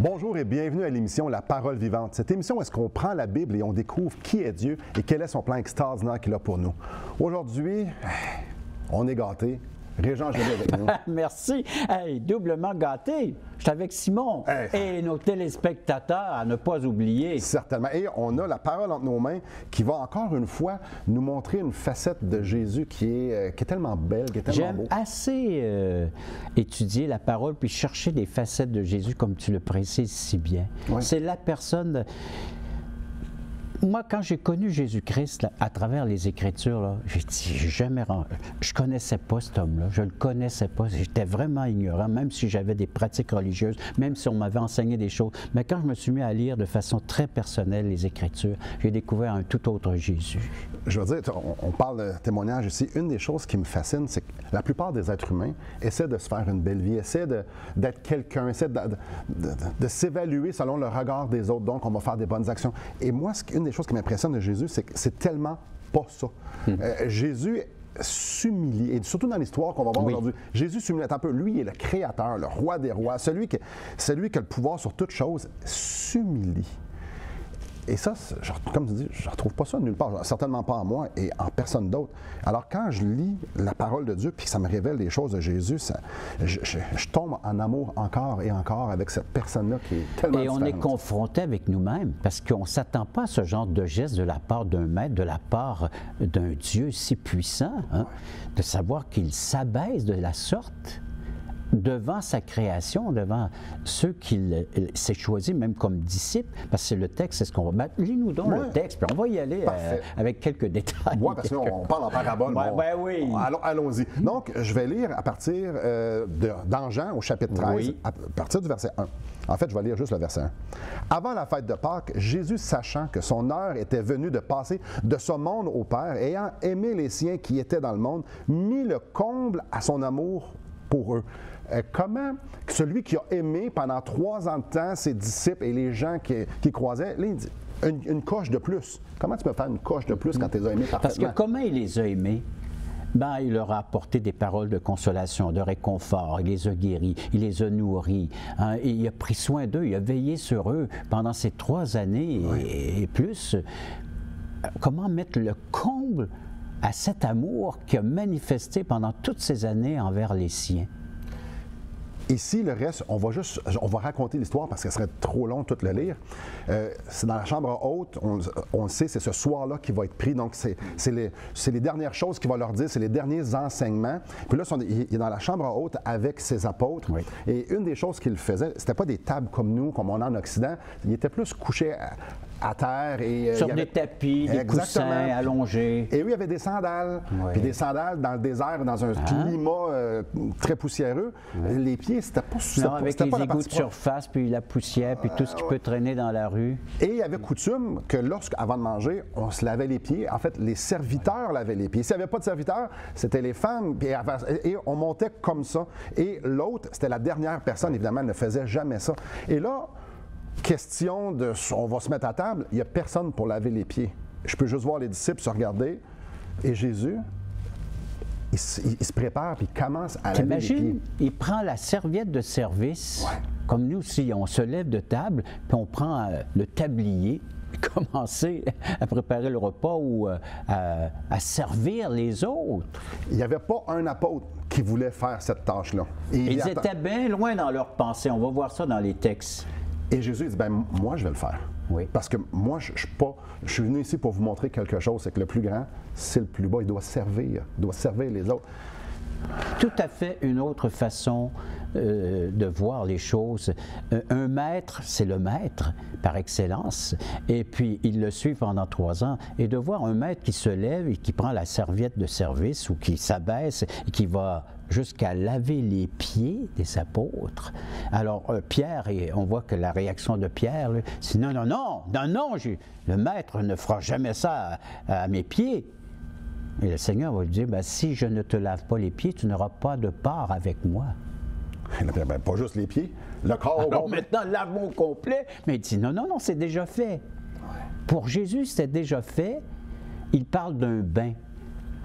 Bonjour et bienvenue à l'émission La Parole vivante. Cette émission, est-ce qu'on prend la Bible et on découvre qui est Dieu et quel est son plan extraordinaire qu'il a pour nous? Aujourd'hui, on est gâtés. Régent Gélier avec nous. Merci. Hey, doublement gâté. Je suis avec Simon et nos téléspectateurs à ne pas oublier. Certainement. Et on a la parole entre nos mains qui va encore une fois nous montrer une facette de Jésus qui est tellement belle, qui est tellement beau. J'aime assez étudier la parole puis chercher des facettes de Jésus comme tu le précises si bien. Oui. C'est la personne... Moi, quand j'ai connu Jésus-Christ à travers les Écritures, j'ai dit, je connaissais pas cet homme-là, je le connaissais pas, j'étais vraiment ignorant, même si j'avais des pratiques religieuses, même si on m'avait enseigné des choses. Mais quand je me suis mis à lire de façon très personnelle les Écritures, j'ai découvert un tout autre Jésus. Je veux dire, on parle de témoignage ici. Une des choses qui me fascine, c'est que la plupart des êtres humains essaient de se faire une belle vie, essaient d'être quelqu'un, essaient de s'évaluer selon le regard des autres, donc on va faire des bonnes actions. Et moi, une des choses qui m'impressionne de Jésus, c'est que c'est tellement pas ça. Jésus s'humilie, et surtout dans l'histoire qu'on va voir aujourd'hui, Jésus s'humilie un peu. Lui, il est le créateur, le roi des rois, celui qui a le pouvoir sur toute chose, s'humilie. Et ça, comme tu dis, je ne retrouve pas ça nulle part, certainement pas en moi et en personne d'autre. Alors quand je lis la parole de Dieu puis que ça me révèle des choses de Jésus, je tombe en amour encore et encore avec cette personne-là qui est tellement différente. Et on est confronté avec nous-mêmes parce qu'on ne s'attend pas à ce genre de geste de la part d'un maître, de la part d'un Dieu si puissant, de savoir qu'il s'abaisse de la sorte devant sa création, devant ceux qu'il s'est choisis, même comme disciples, parce que c'est le texte, c'est ce qu'on va mettre. Lis-nous donc le texte, puis on va y aller avec quelques détails. Oui, parce qu'on parle en parabole. Oui. Allons-y. Donc, je vais lire à partir dans Jean, au chapitre 13, à partir du verset 1. En fait, je vais lire juste le verset 1. Avant la fête de Pâques, Jésus, sachant que son heure était venue de passer de ce monde au Père, ayant aimé les siens qui étaient dans le monde, mit le comble à son amour pour eux. Comment celui qui a aimé pendant 3 ans de temps ses disciples et les gens qui croisaient, là, il dit une coche de plus. Comment tu peux faire une coche de plus quand tu les as aimés parfaitement? Parce que comment il les a aimés? Il leur a apporté des paroles de consolation, de réconfort, il les a guéris, il les a nourris, et il a pris soin d'eux, il a veillé sur eux pendant ces 3 années et plus. Comment mettre le comble à cet amour qu'il a manifesté pendant toutes ces années envers les siens? Ici, le reste, on va raconter l'histoire parce que ce serait trop long de tout le lire. C'est dans la chambre haute, on le sait, c'est ce soir-là qui va être pris. Donc, c'est les dernières choses qu'il va leur dire, c'est les derniers enseignements. Puis là, il est dans la chambre haute avec ses apôtres. Oui. Et une des choses qu'il faisait, c'était pas des tables comme nous, comme on a en Occident. Il était plus couché à terre. Et, sur des tapis, des coussins allongés. Et lui, il y avait des sandales. Puis des sandales dans le désert, dans un climat très poussiéreux. Les pieds, c'était pas suffisant. Avec les égouts de surface, puis la poussière, puis tout ce qui peut traîner dans la rue. Et il y avait coutume que avant de manger, on se lavait les pieds. En fait, les serviteurs lavaient les pieds. S'il n'y avait pas de serviteurs, c'était les femmes. Et on montait comme ça. Et l'autre, c'était la dernière personne, évidemment, elle ne faisait jamais ça. Et là, question de on va se mettre à table, il n'y a personne pour laver les pieds. Je peux juste voir les disciples se regarder. Et Jésus, il se prépare puis il commence à laver les pieds. Il prend la serviette de service, comme nous aussi, on se lève de table, puis on prend le tablier, commencer à préparer le repas ou à servir les autres. Il n'y avait pas un apôtre qui voulait faire cette tâche-là. Ils étaient bien loin dans leur pensée. On va voir ça dans les textes. Et Jésus dit, moi, je vais le faire. Oui. Parce que moi, je suis venu ici pour vous montrer quelque chose, c'est que le plus grand, c'est le plus bas. Il doit servir les autres. Tout à fait une autre façon de voir les choses. Un maître, c'est le maître par excellence, et puis il le suit pendant 3 ans. Et de voir un maître qui se lève et qui prend la serviette de service ou qui s'abaisse et qui va jusqu'à laver les pieds des apôtres. Alors, Pierre, et on voit que la réaction de Pierre, c'est non, le maître ne fera jamais ça à mes pieds. Et le Seigneur va lui dire, si je ne te lave pas les pieds, tu n'auras pas de part avec moi. Pas juste les pieds, le corps au complet. Maintenant, lave-moi au complet. Mais il dit, non, c'est déjà fait. Pour Jésus, c'était déjà fait. Il parle d'un bain.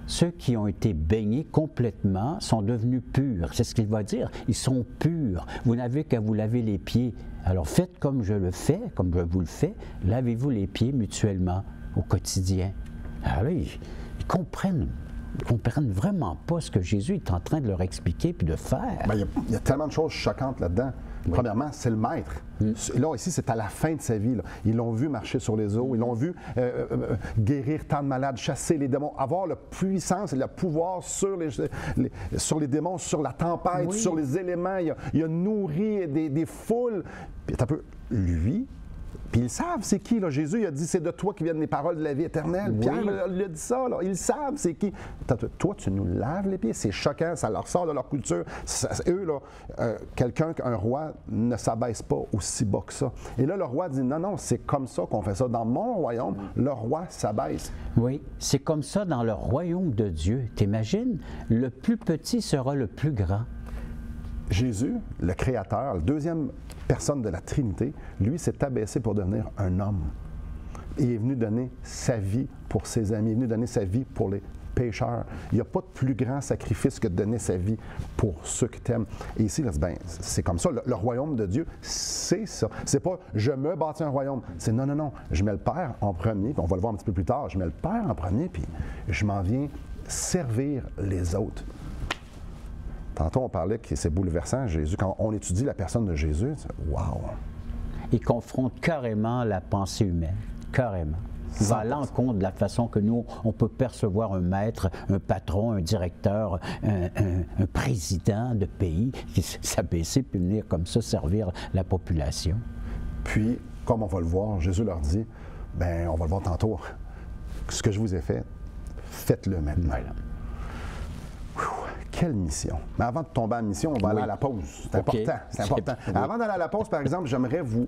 Ceux qui ont été baignés complètement sont devenus purs. C'est ce qu'il va dire. Ils sont purs. Vous n'avez qu'à vous laver les pieds Alors faites comme je le fais, comme je vous le fais, lavez-vous les pieds mutuellement au quotidien. Alors là, ils comprennent vraiment pas ce que Jésus est en train de leur expliquer puis de faire. Bien, il y a tellement de choses choquantes là-dedans. Oui. Premièrement, c'est le maître. Là, ici, c'est à la fin de sa vie. Là. Ils l'ont vu marcher sur les eaux, ils l'ont vu guérir tant de malades, chasser les démons, avoir la puissance et le pouvoir sur les démons, sur la tempête, sur les éléments. Il a nourri des foules. Puis, un peu, lui... Puis ils savent c'est qui, là. Jésus il a dit, c'est de toi qui viennent les paroles de la vie éternelle. Oui. Pierre il a dit ça, là. Ils savent c'est qui. Toi, tu nous laves les pieds. C'est choquant, ça leur sort de leur culture. Eux, là, un roi ne s'abaisse pas aussi bas que ça. Et là, le roi dit, non, c'est comme ça qu'on fait ça. Dans mon royaume, le roi s'abaisse. Oui, c'est comme ça dans le royaume de Dieu. T'imagines? Le plus petit sera le plus grand. Jésus, le Créateur, la deuxième personne de la Trinité, lui s'est abaissé pour devenir un homme. Il est venu donner sa vie pour ses amis, il est venu donner sa vie pour les pécheurs. Il n'y a pas de plus grand sacrifice que de donner sa vie pour ceux qui t'aiment. Et ici, là, c'est comme ça. Le royaume de Dieu, c'est ça. C'est pas « je me bâtis un royaume ». C'est non, je mets le Père en premier, puis on va le voir un petit peu plus tard, je mets le Père en premier, puis je m'en viens servir les autres. Tantôt, on parlait que c'est bouleversant, Jésus. Quand on étudie la personne de Jésus, wow! Il confronte carrément la pensée humaine, carrément. Il va à l'encontre de la façon que nous, on peut percevoir un maître, un patron, un directeur, un président de pays, qui s'abaisser puis venir comme ça servir la population. Puis, comme on va le voir, Jésus leur dit, bien, on va le voir tantôt, ce que je vous ai fait, faites-le maintenant. Voilà. Quelle mission! Mais avant de tomber en mission, on va aller à la pause. C'est important. C'est important. Avant d'aller à la pause, par exemple, j'aimerais vous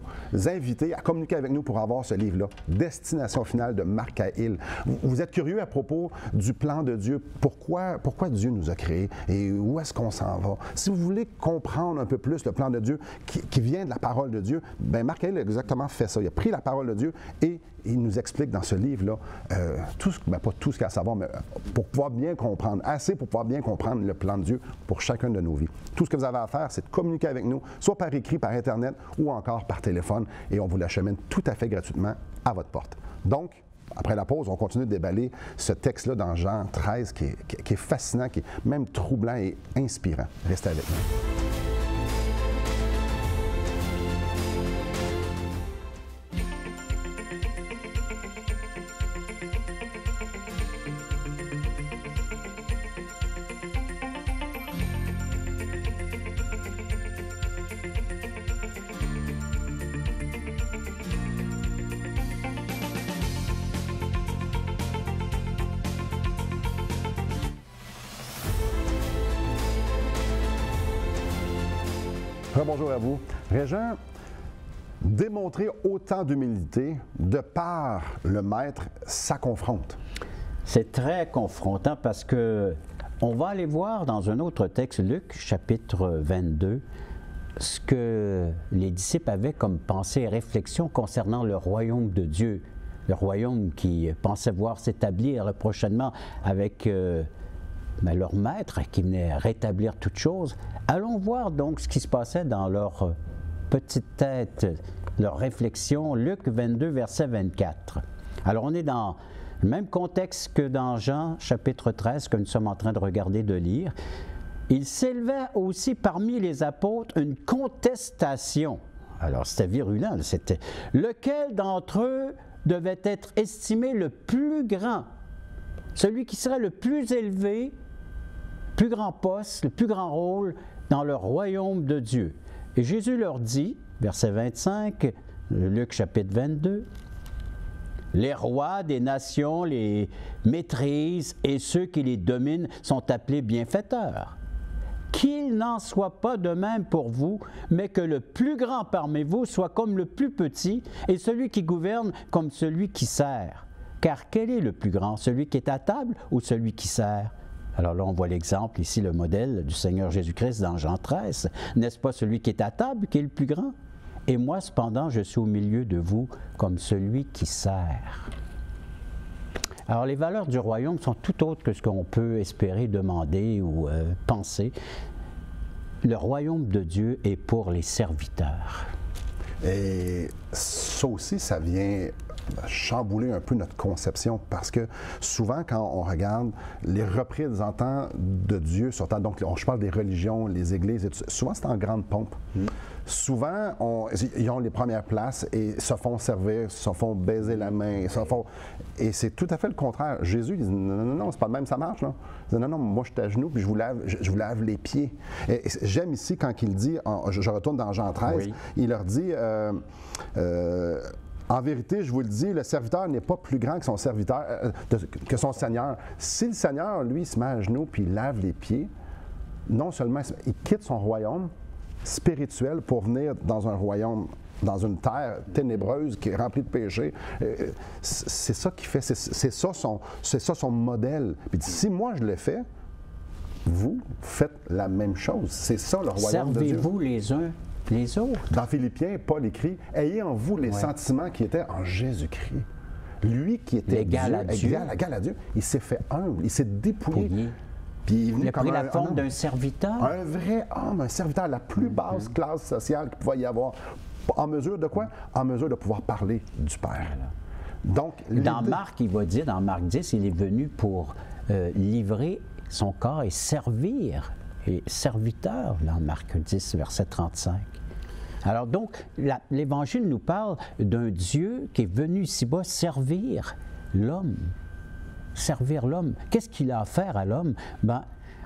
inviter à communiquer avec nous pour avoir ce livre-là, Destination finale de Marc Hahil. Vous êtes curieux à propos du plan de Dieu. Pourquoi Dieu nous a créés et où est-ce qu'on s'en va? Si vous voulez comprendre un peu plus le plan de Dieu qui vient de la parole de Dieu, bien Marc Hahil a exactement fait ça. Il a pris la parole de Dieu et il nous explique dans ce livre-là pas tout ce qu'il y a à savoir, mais pour pouvoir bien comprendre, assez pour pouvoir bien comprendre le plan de Dieu pour chacune de nos vies. Tout ce que vous avez à faire, c'est de communiquer avec nous, soit par écrit, par Internet ou encore par téléphone, et on vous l'achemine tout à fait gratuitement à votre porte. Donc, après la pause, on continue de déballer ce texte-là dans Jean 13 qui est fascinant, qui est même troublant et inspirant. Restez avec nous. Bonjour à vous. Régent, démontrer autant d'humilité de par le maître, ça confronte. C'est très confrontant parce que on va aller voir dans un autre texte, Luc, chapitre 22, ce que les disciples avaient comme pensée et réflexion concernant le royaume de Dieu. Le royaume qui pensait voir s'établir prochainement avec leur maître qui venait rétablir toutes choses. Allons voir donc ce qui se passait dans leur petite tête, leur réflexion. Luc 22, verset 24. Alors on est dans le même contexte que dans Jean, chapitre 13, que nous sommes en train de regarder, de lire. Il s'élevait aussi parmi les apôtres une contestation. Alors c'était virulent, c'était lequel d'entre eux devait être estimé le plus grand, celui qui serait le plus élevé, plus grand poste, le plus grand rôle dans le royaume de Dieu. Et Jésus leur dit, verset 25, Luc chapitre 22, « Les rois des nations les maîtrisent et ceux qui les dominent sont appelés bienfaiteurs. Qu'il n'en soit pas de même pour vous, mais que le plus grand parmi vous soit comme le plus petit et celui qui gouverne comme celui qui sert. Car quel est le plus grand, celui qui est à table ou celui qui sert? » Alors là, on voit l'exemple, ici, le modèle du Seigneur Jésus-Christ dans Jean 13. N'est-ce pas celui qui est à table qui est le plus grand? Et moi, cependant, je suis au milieu de vous comme celui qui sert. Alors, les valeurs du royaume sont tout autres que ce qu'on peut espérer, demander ou penser. Le royaume de Dieu est pour les serviteurs. Et ça aussi, ça vient chambouler un peu notre conception parce que souvent, quand on regarde les représentants de Dieu sur terre, donc je parle des religions, les églises, et tout ça, souvent c'est en grande pompe. Souvent, ils ont les premières places et se font servir, se font baiser la main, et c'est tout à fait le contraire. Jésus il dit non, c'est pas de même, ça marche. Là. Il dit non, moi je suis à genoux puis je vous lave les pieds. Et j'aime ici quand il dit, je retourne dans Jean 13, oui. Il leur dit en vérité, je vous le dis, le serviteur n'est pas plus grand que son serviteur, que son Seigneur. Si le Seigneur, lui, se met à genoux puis il lave les pieds, non seulement il quitte son royaume spirituel pour venir dans un royaume, dans une terre ténébreuse qui est remplie de péchés, c'est ça qu'il fait, c'est ça son modèle. Puis si moi je le fais, vous faites la même chose. C'est ça le royaume de Dieu. Servez-vous les uns les autres. Dans Philippiens, Paul écrit « Ayez en vous les sentiments qui étaient en Jésus-Christ. » Lui qui était égal à Dieu, il s'est fait humble, il s'est dépouillé. Puis il a pris la forme d'un serviteur. Un vrai homme, un serviteur, la plus basse classe sociale qu'il pouvait y avoir. En mesure de quoi? En mesure de pouvoir parler du Père. Voilà. Donc, dans Marc, il va dire, dans Marc 10, il est venu pour livrer son corps et servir. Et serviteur, dans Marc 10, verset 35. Alors donc, l'Évangile nous parle d'un Dieu qui est venu ici-bas servir l'homme. Servir l'homme. Qu'est-ce qu'il a à faire à l'homme? Ben,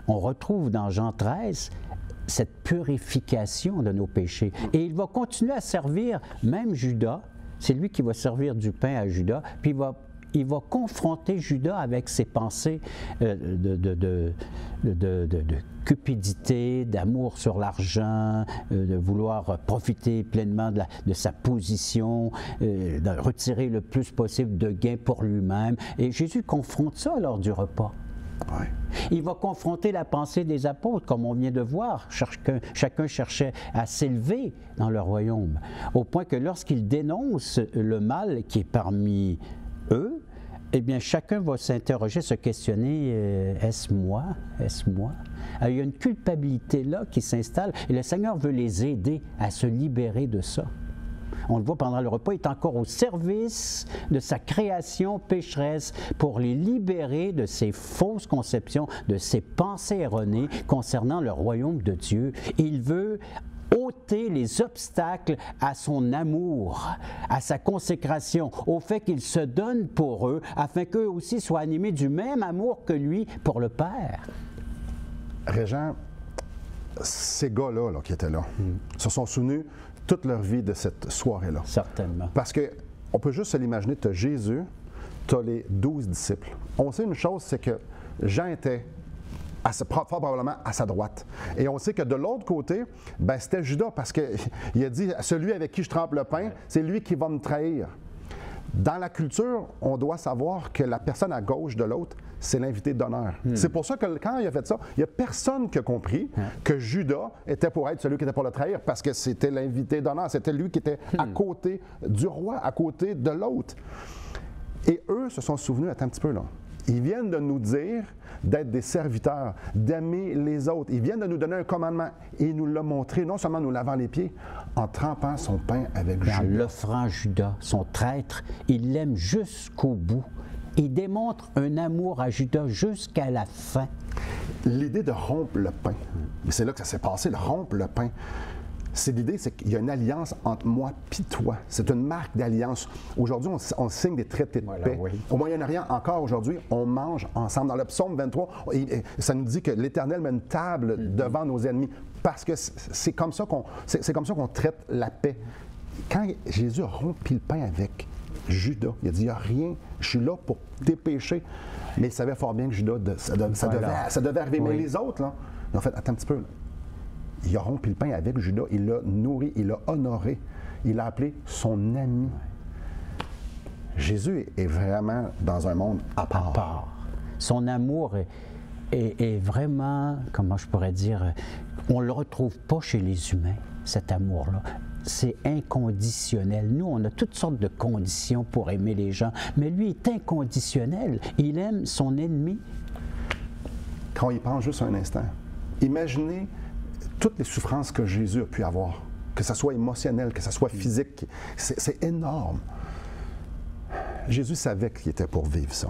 on retrouve dans Jean 13 cette purification de nos péchés. Et il va continuer à servir même Judas. C'est lui qui va servir du pain à Judas, puis il va confronter Judas avec ses pensées de cupidité, d'amour sur l'argent, de vouloir profiter pleinement de sa position, de retirer le plus possible de gain pour lui-même. Et Jésus confronte ça lors du repas. Ouais. Il va confronter la pensée des apôtres, comme on vient de voir. Chacun cherchait à s'élever dans le royaume, au point que lorsqu'il dénonce le mal qui est parmi eux, eh bien, chacun va s'interroger, se questionner, est-ce moi? Est-ce moi? Alors, il y a une culpabilité là qui s'installe et le Seigneur veut les aider à se libérer de ça. On le voit pendant le repas, il est encore au service de sa création pécheresse pour les libérer de ces fausses conceptions, de ces pensées erronées concernant le royaume de Dieu. Il veut ôter les obstacles à son amour, à sa consécration, au fait qu'il se donne pour eux, afin qu'eux aussi soient animés du même amour que lui pour le Père. Régent, ces gars-là qui étaient là se sont souvenus toute leur vie de cette soirée-là. Certainement. Parce qu'on peut juste se l'imaginer, tu as Jésus, tu as les 12 disciples. On sait une chose, c'est que Jean était fort probablement à sa droite. Et on sait que de l'autre côté, ben, c'était Judas parce qu'il a dit « Celui avec qui je trempe le pain, c'est lui qui va me trahir ». Dans la culture, on doit savoir que la personne à gauche de l'autre, c'est l'invité d'honneur. C'est pour ça que quand il a fait ça, il n'y a personne qui a compris que Judas était pour être celui qui était pour le trahir parce que c'était l'invité d'honneur. C'était lui qui était à côté du roi, à côté de l'autre. Et eux se sont souvenus, attends un petit peu là. Ils viennent de nous dire d'être des serviteurs, d'aimer les autres. Ils viennent de nous donner un commandement et il nous l'a montré, non seulement en nous lavant les pieds, en trempant son pain avec Judas. En l'offrant Judas, son traître, il l'aime jusqu'au bout. Il démontre un amour à Judas jusqu'à la fin. L'idée de rompre le pain, c'est là que ça s'est passé, de rompre le pain. C'est l'idée, c'est qu'il y a une alliance entre moi et toi. C'est une marque d'alliance. Aujourd'hui, on signe des traités de paix. Oui. Au Moyen-Orient, encore aujourd'hui, on mange ensemble. Dans le psaume 23, ça nous dit que l'Éternel met une table devant nos ennemis. Parce que c'est comme ça qu'on traite la paix. Quand Jésus a rompu le pain avec Judas, il a dit, il n'y a rien, je suis là pour tes péchés. Mais il savait fort bien que Judas, ça devait arriver. Oui. Mais les autres, là, ils ont fait, attends un petit peu, là. Il a rompu le pain avec Judas, il l'a nourri, il l'a honoré, il l'a appelé son ami. Jésus est vraiment dans un monde à part. Son amour est vraiment, comment je pourrais dire, on ne le retrouve pas chez les humains, cet amour-là. C'est inconditionnel. Nous, on a toutes sortes de conditions pour aimer les gens, mais lui est inconditionnel. Il aime son ennemi. Quand on y pense juste un instant, imaginez toutes les souffrances que Jésus a pu avoir que ce soit émotionnel, que ce soit physique. C'est énorme. Jésus savait qu'il était pour vivre ça.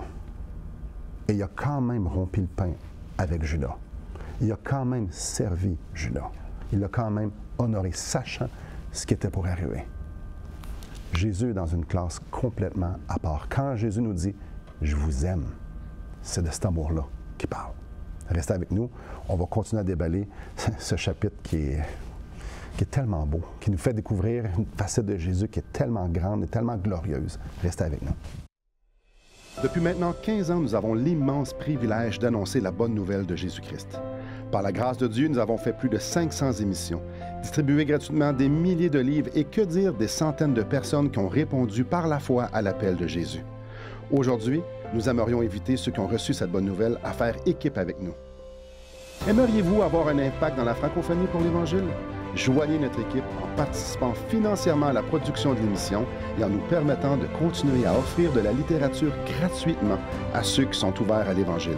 Et il a quand même rompu le pain avec Judas. Il a quand même servi Judas. Il l'a quand même honoré, sachant ce qui était pour arriver. Jésus est dans une classe complètement à part. Quand Jésus nous dit « Je vous aime », c'est de cet amour-là qu'il parle. Restez avec nous. On va continuer à déballer ce chapitre qui est tellement beau, qui nous fait découvrir une facette de Jésus qui est tellement grande et tellement glorieuse. Restez avec nous. Depuis maintenant 15 ans, nous avons l'immense privilège d'annoncer la bonne nouvelle de Jésus-Christ. Par la grâce de Dieu, nous avons fait plus de 500 émissions, distribué gratuitement des milliers de livres et que dire des centaines de personnes qui ont répondu par la foi à l'appel de Jésus. Aujourd'hui, nous aimerions inviter ceux qui ont reçu cette bonne nouvelle à faire équipe avec nous. Aimeriez-vous avoir un impact dans la francophonie pour l'Évangile? Joignez notre équipe en participant financièrement à la production de l'émission et en nous permettant de continuer à offrir de la littérature gratuitement à ceux qui sont ouverts à l'Évangile.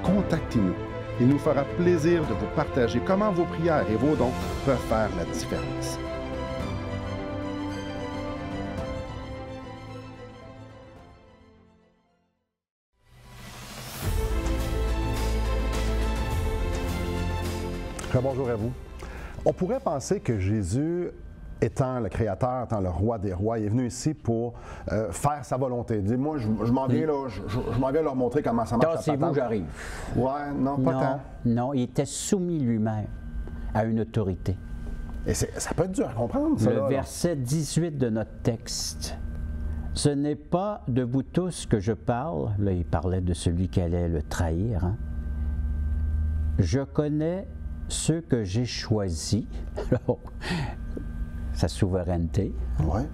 Contactez-nous. Il nous fera plaisir de vous partager comment vos prières et vos dons peuvent faire la différence. Bonjour à vous. On pourrait penser que Jésus, étant le Créateur, étant le Roi des rois, est venu ici pour faire sa volonté. Il dit, moi, je m'en viens là, je m'en viens leur montrer comment ça marche. Tassez-vous, j'arrive. Ouais, non, pas tant. Non, il était soumis lui-même à une autorité. Et ça peut être dur à comprendre, ça. Le verset 18 de notre texte. Ce n'est pas de vous tous que je parle. Là, il parlait de celui qui allait le trahir. Hein. Je connais ceux que j'ai choisis, sa souveraineté, ouais.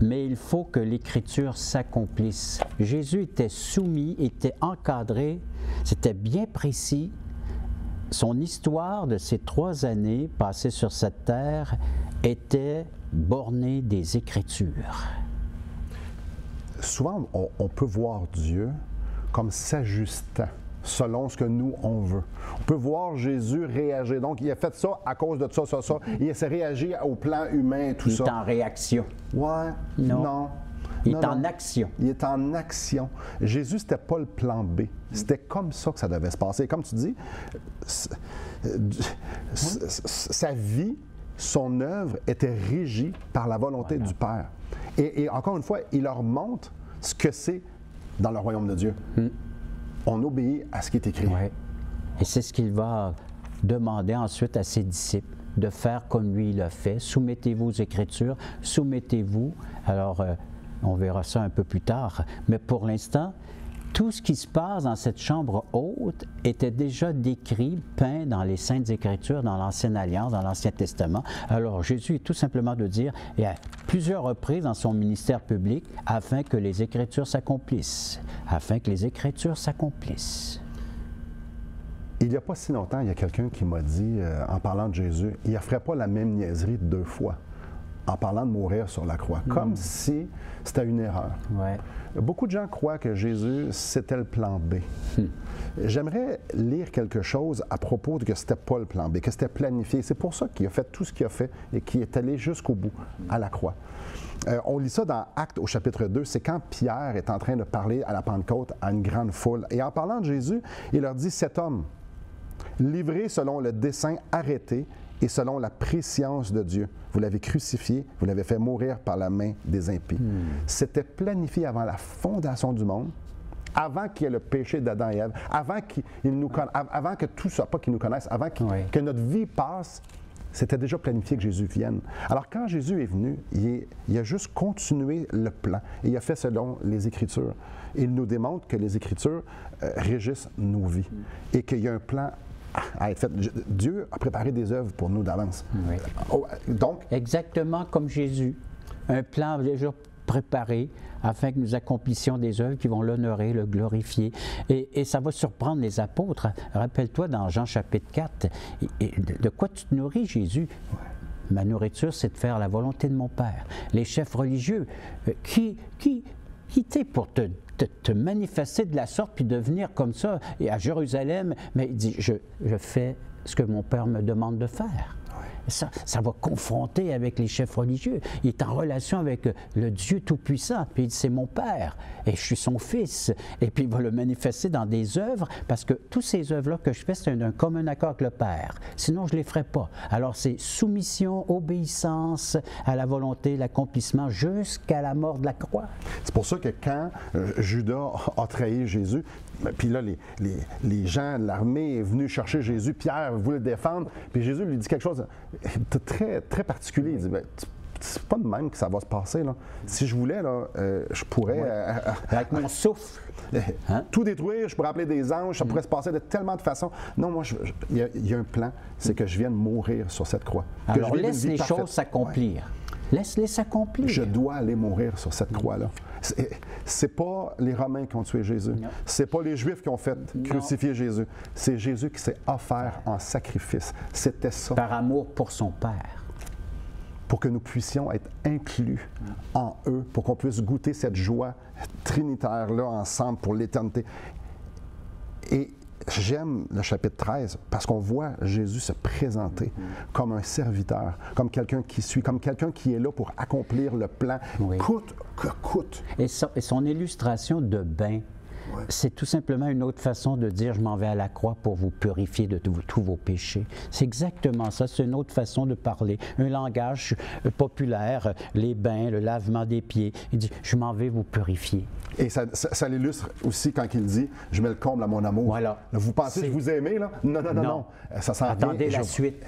Mais il faut que l'Écriture s'accomplisse. Jésus était soumis, était encadré, c'était bien précis. Son histoire de ces 3 années passées sur cette terre était bornée des Écritures. Souvent, on peut voir Dieu comme s'ajustant selon ce que nous, on veut. On peut voir Jésus réagir. Donc, il a fait ça à cause de ça. Il s'est réagi au plan humain et tout ça. Il est en réaction. Ouais, non. Il est en action. Il est en action. Jésus, c'était pas le plan B. C'était comme ça que ça devait se passer. Comme tu dis, sa vie, son œuvre était régie par la volonté du Père. Et encore une fois, il leur montre ce que c'est dans le royaume de Dieu. On obéit à ce qui est écrit. Oui. Et c'est ce qu'il va demander ensuite à ses disciples, de faire comme lui il a fait. Soumettez-vous aux Écritures, soumettez-vous. Alors, on verra ça un peu plus tard. Mais pour l'instant, tout ce qui se passe dans cette chambre haute était déjà décrit, peint dans les Saintes Écritures, dans l'Ancienne Alliance, dans l'Ancien Testament. Alors, Jésus est tout simplement de dire, et à plusieurs reprises dans son ministère public, afin que les Écritures s'accomplissent. Afin que les Écritures s'accomplissent. Il n'y a pas si longtemps, il y a quelqu'un qui m'a dit, en parlant de Jésus, il ne ferait pas la même niaiserie 2 fois, en parlant de mourir sur la croix, comme si c'était une erreur. Ouais. Beaucoup de gens croient que Jésus, c'était le plan B. J'aimerais lire quelque chose à propos de que ce n'était pas le plan B, que c'était planifié. C'est pour ça qu'il a fait tout ce qu'il a fait et qu'il est allé jusqu'au bout, à la croix. On lit ça dans Actes au chapitre 2, c'est quand Pierre est en train de parler à la Pentecôte à une grande foule. Et en parlant de Jésus, il leur dit, cet homme, livré selon le dessein arrêté et selon la prescience de Dieu, vous l'avez crucifié, vous l'avez fait mourir par la main des impies. C'était planifié avant la fondation du monde, avant qu'il y ait le péché d'Adam et Ève, avant que tout ça, pas qu'ils nous connaissent, avant que notre vie passe. C'était déjà planifié que Jésus vienne. Alors, quand Jésus est venu, il a juste continué le plan. Et il a fait selon les Écritures. Il nous démontre que les Écritures régissent nos vies et qu'il y a un plan à être fait. Dieu a préparé des œuvres pour nous d'avance. Oui. Donc, exactement comme Jésus. Un plan déjà préparé afin que nous accomplissions des œuvres qui vont l'honorer, le glorifier. Et ça va surprendre les apôtres. Rappelle-toi dans Jean chapitre 4, de quoi tu te nourris, Jésus? Ma nourriture, c'est de faire la volonté de mon Père. Les chefs religieux, qui t'es pour te manifester de la sorte puis de venir comme ça et à Jérusalem, mais il dit, je fais ce que mon Père me demande de faire. ça va confronter avec les chefs religieux. Il est en relation avec le Dieu Tout-Puissant. Puis il dit, c'est mon Père et je suis son Fils. Et puis il va le manifester dans des œuvres, parce que toutes ces œuvres-là que je fais, c'est un commun accord avec le Père. Sinon, je ne les ferai pas. Alors, c'est soumission, obéissance à la volonté, l'accomplissement jusqu'à la mort de la croix. C'est pour ça que quand Judas a trahi Jésus, puis là, les gens de l'armée est venu chercher Jésus, Pierre voulait le défendre, puis Jésus lui dit quelque chose de très, très particulier. Il dit, c'est pas de même que ça va se passer, là. Si je voulais, là, je pourrais... Avec mon souffle. Hein? Tout détruire, je pourrais appeler des anges, ça pourrait se passer de tellement de façons. Non, moi, il y a un plan, c'est que je vienne mourir sur cette croix. Alors, laisse les choses s'accomplir. Ouais. Laisse-les s'accomplir. Je dois aller mourir sur cette croix-là. C'est pas les Romains qui ont tué Jésus. C'est pas les Juifs qui ont fait crucifier Jésus. C'est Jésus qui s'est offert en sacrifice. C'était ça. Par amour pour son Père. Pour que nous puissions être inclus en eux, pour qu'on puisse goûter cette joie trinitaire-là ensemble pour l'éternité. Et j'aime le chapitre 13 parce qu'on voit Jésus se présenter comme un serviteur, comme quelqu'un qui suit, comme quelqu'un qui est là pour accomplir le plan, coûte que coûte. Et son illustration de bain, c'est tout simplement une autre façon de dire « je m'en vais à la croix pour vous purifier de tous vos péchés ». C'est exactement ça, c'est une autre façon de parler, un langage populaire, les bains, le lavement des pieds. Il dit « je m'en vais vous purifier ». Et ça l'illustre aussi quand il dit « je mets le comble à mon amour voilà. ». Vous pensez que je vous ai aimé, là? Non. Ça s'en Attendez vient, la suite.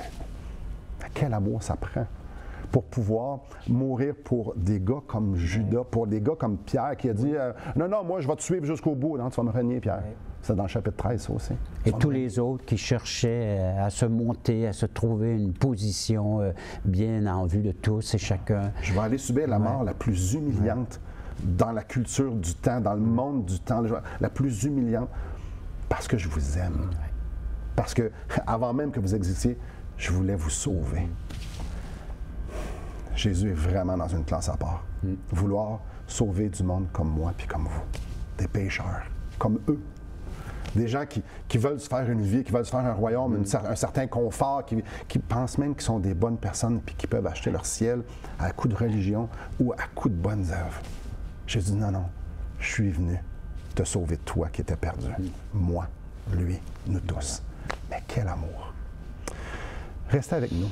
Quel amour ça prend pour pouvoir mourir pour des gars comme Judas, pour des gars comme Pierre qui a dit non, moi je vais te suivre jusqu'au bout. Non, tu vas me renier, Pierre. C'est dans le chapitre 13, ça aussi. Et tous les autres qui cherchaient à se monter, à se trouver une position bien en vue de tous et chacun. Je vais aller subir la mort la plus humiliante dans la culture du temps, dans le monde du temps, la plus humiliante, parce que je vous aime. Parce que avant même que vous existiez, je voulais vous sauver. Jésus est vraiment dans une classe à part. Vouloir sauver du monde comme moi puis comme vous. Des pécheurs, comme eux. Des gens qui veulent se faire une vie, qui veulent se faire un royaume, un certain confort, qui pensent même qu'ils sont des bonnes personnes puis qui peuvent acheter leur ciel à coup de religion ou à coup de bonnes œuvres. Jésus dit non, je suis venu te sauver toi qui étais perdu. Moi, lui, nous tous. Mais quel amour! Restez avec nous.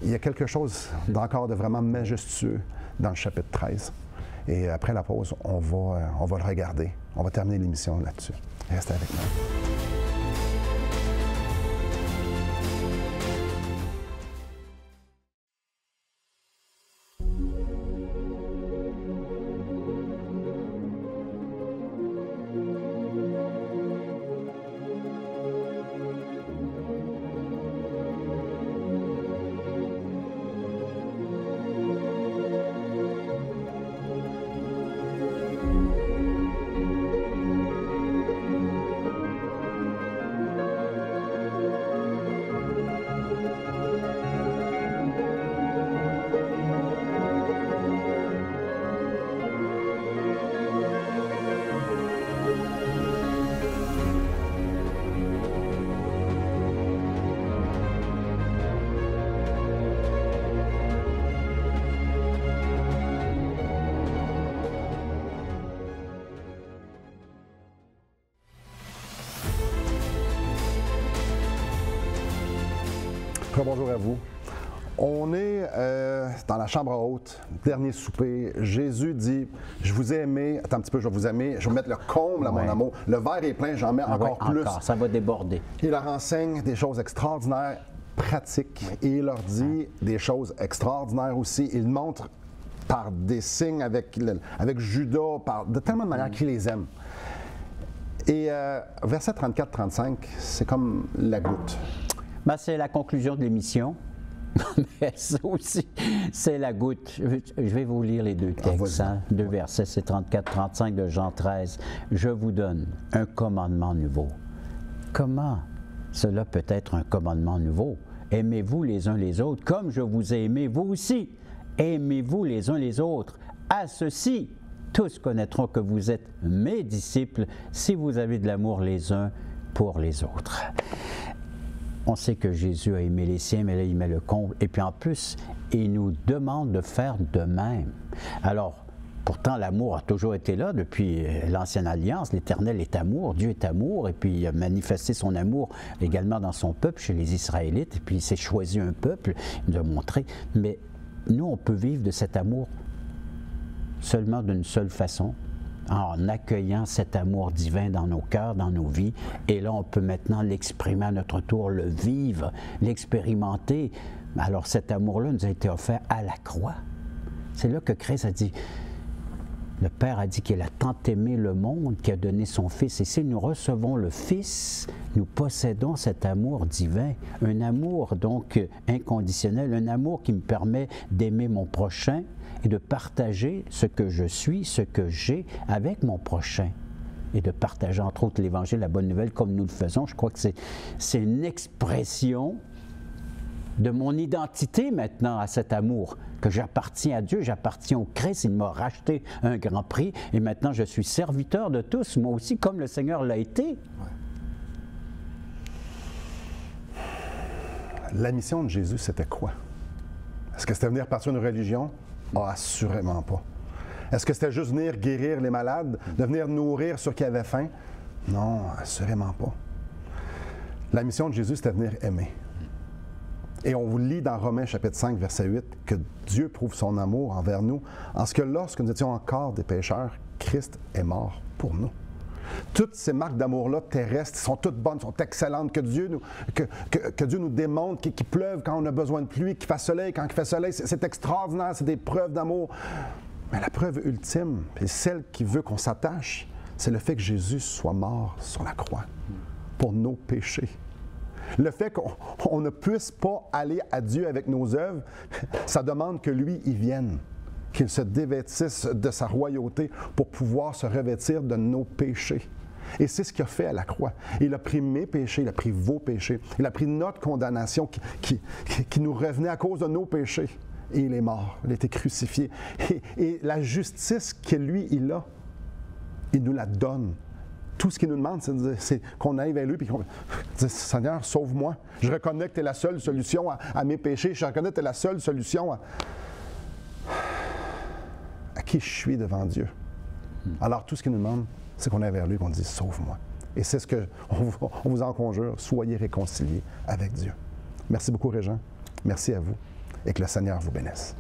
Il y a quelque chose d'encore de vraiment majestueux dans le chapitre 13. Et après la pause, on va le regarder. On va terminer l'émission là-dessus. Restez avec nous. Bonjour à vous. On est dans la chambre haute, dernier souper. Jésus dit, je vous ai aimé, attends un petit peu, je vais vous aimer, je vais mettre le comble à mon amour. Le verre est plein, j'en mets encore plus. Ça va déborder. Il leur enseigne des choses extraordinaires, pratiques, et il leur dit des choses extraordinaires aussi. Il montre par des signes avec Judas, de tellement de manière qu'il les aime. Et verset 34-35, c'est comme la goutte. Ben, c'est la conclusion de l'émission. Mais ça aussi, c'est la goutte. Je vais vous lire les deux textes. Deux versets, c'est 34-35 de Jean 13. Je vous donne un commandement nouveau. Comment cela peut être un commandement nouveau? Aimez-vous les uns les autres comme je vous ai aimé, vous aussi. Aimez-vous les uns les autres. À ceci, tous connaîtront que vous êtes mes disciples si vous avez de l'amour les uns pour les autres. On sait que Jésus a aimé les siens, mais là, il met le comble. Et puis en plus, il nous demande de faire de même. Alors, pourtant, l'amour a toujours été là depuis l'Ancienne Alliance. L'Éternel est amour, Dieu est amour, et puis il a manifesté son amour également dans son peuple, chez les Israélites, et puis il s'est choisi un peuple, il nous a montré. Mais nous, on peut vivre de cet amour seulement d'une seule façon, en accueillant cet amour divin dans nos cœurs, dans nos vies. Et là, on peut maintenant l'exprimer à notre tour, le vivre, l'expérimenter. Alors cet amour-là nous a été offert à la croix. C'est là que Christ a dit, le Père a dit qu'il a tant aimé le monde qu'il a donné son Fils. Et si nous recevons le Fils, nous possédons cet amour divin, un amour donc inconditionnel, un amour qui me permet d'aimer mon prochain et de partager ce que je suis, ce que j'ai avec mon prochain. Et de partager entre autres l'Évangile, la bonne nouvelle, comme nous le faisons. Je crois que c'est une expression de mon identité maintenant à cet amour, que j'appartiens à Dieu, j'appartiens au Christ, il m'a racheté un grand prix et maintenant je suis serviteur de tous, moi aussi, comme le Seigneur l'a été. Ouais. La mission de Jésus, c'était quoi? Est-ce que c'était venir partir une religion? Oh, assurément pas. Est-ce que c'était juste venir guérir les malades, de venir nourrir ceux qui avaient faim? Non, assurément pas. La mission de Jésus, c'était venir aimer. Et on vous lit dans Romains chapitre 5, verset 8, que Dieu prouve son amour envers nous, en ce que lorsque nous étions encore des pécheurs, Christ est mort pour nous. Toutes ces marques d'amour-là terrestres sont toutes bonnes, sont excellentes, que Dieu nous démontre, qu'il pleuve quand on a besoin de pluie, qu'il fasse soleil quand il fait soleil, c'est extraordinaire, c'est des preuves d'amour. Mais la preuve ultime, et celle qui veut qu'on s'attache, c'est le fait que Jésus soit mort sur la croix pour nos péchés. Le fait qu'on ne puisse pas aller à Dieu avec nos œuvres, ça demande que lui, il vienne, qu'il se dévêtisse de sa royauté pour pouvoir se revêtir de nos péchés. Et c'est ce qu'il a fait à la croix. Il a pris mes péchés, il a pris vos péchés, il a pris notre condamnation qui nous revenait à cause de nos péchés. Et il est mort, il a été crucifié. Et la justice que lui, il a, il nous la donne. Tout ce qu'il nous demande, c'est qu'on aille vers lui et qu'on dise, Seigneur, sauve-moi. Je reconnais que tu es la seule solution à mes péchés. Je reconnais que tu es la seule solution à qui je suis devant Dieu. Alors, tout ce qu'il nous demande, c'est qu'on aille vers lui et qu'on dise, sauve-moi. Et c'est ce qu'on vous en conjure, soyez réconciliés avec Dieu. Merci beaucoup, Régent. Merci à vous et que le Seigneur vous bénisse.